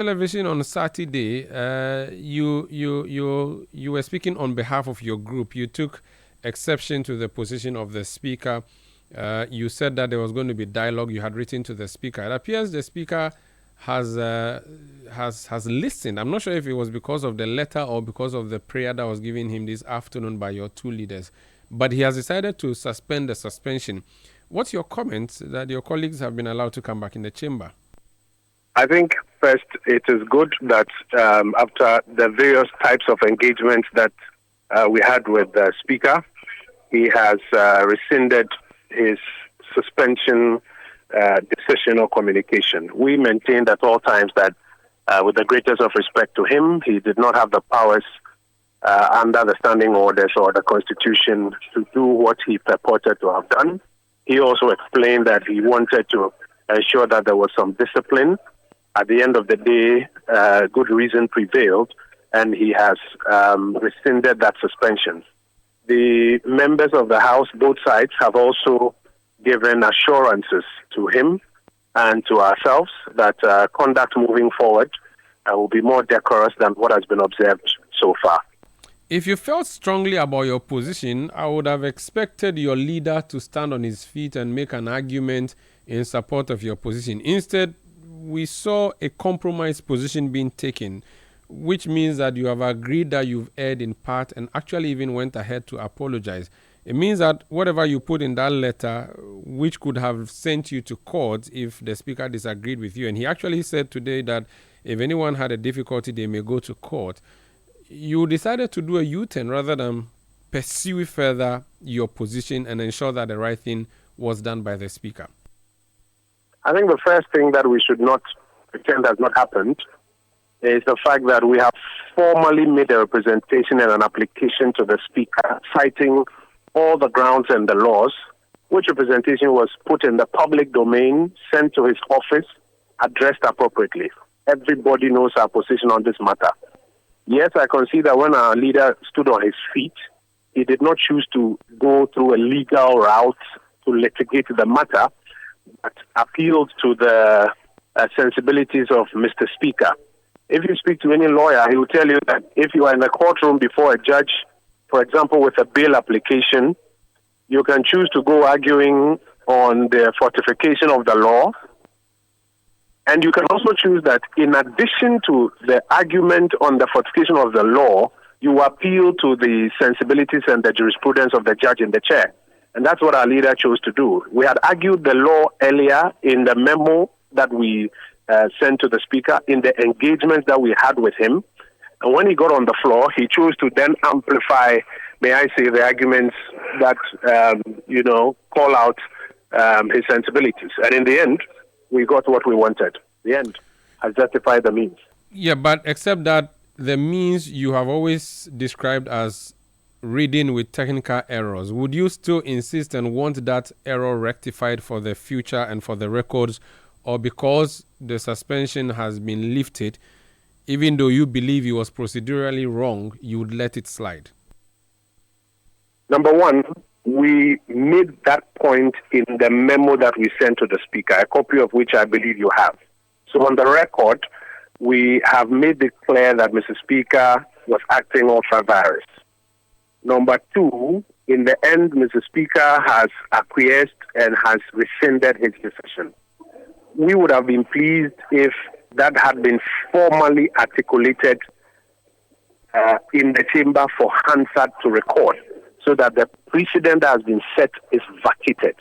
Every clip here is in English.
Television on Saturday, you were speaking on behalf of your group. You took exception to the position of the speaker. You said that there was going to be dialogue. You had written to the speaker. It appears the speaker has listened. I'm not sure if it was because of the letter or because of the prayer that was given him this afternoon by your two leaders, but he has decided to suspend the suspension. What's your comment that your colleagues have been allowed to come back in the chamber? I think, first, it is good that after the various types of engagements that we had with the Speaker, he has rescinded his suspension decision or communication. We maintained at all times that, with the greatest of respect to him, he did not have the powers under the standing orders or the Constitution to do what he purported to have done. He also explained that he wanted to ensure that there was some discipline. At the end of the day, good reason prevailed, and he has rescinded that suspension. The members of the House, both sides, have also given assurances to him and to ourselves that conduct moving forward will be more decorous than what has been observed so far. If you felt strongly about your position, I would have expected your leader to stand on his feet and make an argument in support of your position. Instead, we saw a compromise position being taken, which means that you have agreed that you've erred in part and actually even went ahead to apologize. It means that whatever you put in that letter, which could have sent you to court if the speaker disagreed with you, and he actually said today that if anyone had a difficulty, they may go to court. You decided to do a U-turn rather than pursue further your position and ensure that the right thing was done by the speaker. I think the first thing that we should not pretend has not happened is the fact that we have formally made a representation and an application to the speaker, citing all the grounds and the laws, which representation was put in the public domain, sent to his office, addressed appropriately. Everybody knows our position on this matter. Yes, I concede that when our leader stood on his feet, he did not choose to go through a legal route to litigate the matter, but appealed to the sensibilities of Mr. Speaker. If you speak to any lawyer, he will tell you that if you are in a courtroom before a judge, for example, with a bail application, you can choose to go arguing on the fortification of the law. And you can also choose that in addition to the argument on the fortification of the law, you appeal to the sensibilities and the jurisprudence of the judge in the chair. And that's what our leader chose to do. We had argued the law earlier in the memo that we sent to the speaker, in the engagements that we had with him. And when he got on the floor, he chose to then amplify, may I say, the arguments that, call out his sensibilities. And in the end, we got what we wanted. The end has justified the means. Yeah, but except that the means you have always described as reading with technical errors, would you still insist and want that error rectified for the future and for the records, or because the suspension has been lifted, even though you believe it was procedurally wrong, you would let it slide? Number one, we made that point in the memo that we sent to the speaker, a copy of which I believe you have. So on the record, we have made it clear that Mr. Speaker was acting ultra-virus. Number two, in the end, Mr. Speaker has acquiesced and has rescinded his decision. We would have been pleased if that had been formally articulated in the chamber for Hansard to record, so that the precedent that has been set is vacated.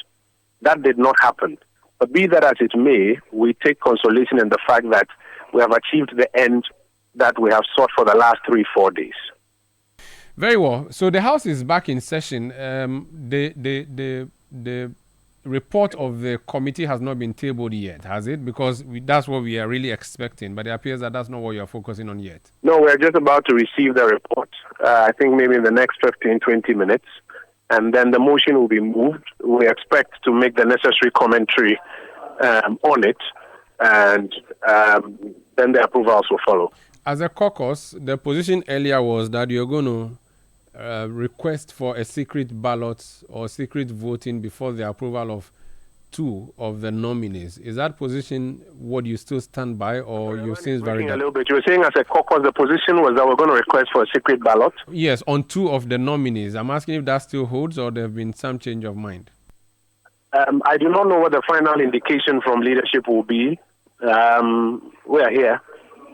That did not happen. But be that as it may, we take consolation in the fact that we have achieved the end that we have sought for the last 3-4 days. Very well. So the House is back in session. The report of the committee has not been tabled yet, has it? Because that's what we are really expecting, but it appears that that's not what you are focusing on yet. No, we're just about to receive the report. I think maybe in the next 15, 20 minutes. And then the motion will be moved. We expect to make the necessary commentary on it, and then the approvals will follow. As a caucus, the position earlier was that you're going to request for a secret ballot or secret voting before the approval of two of the nominees. Is that position what you still stand by, or you've since varied a little bit? You were saying as a caucus, the position was that we're going to request for a secret ballot? Yes, on two of the nominees. I'm asking if that still holds, or there have been some change of mind. I do not know what the final indication from leadership will be. We are here,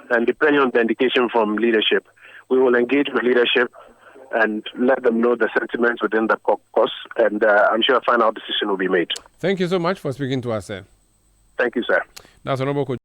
and depending on the indication from leadership, we will engage with leadership and let them know the sentiments within the caucus, and I'm sure a final decision will be made. Thank you so much for speaking to us, sir. Thank you, sir. That's Honorable Kojo.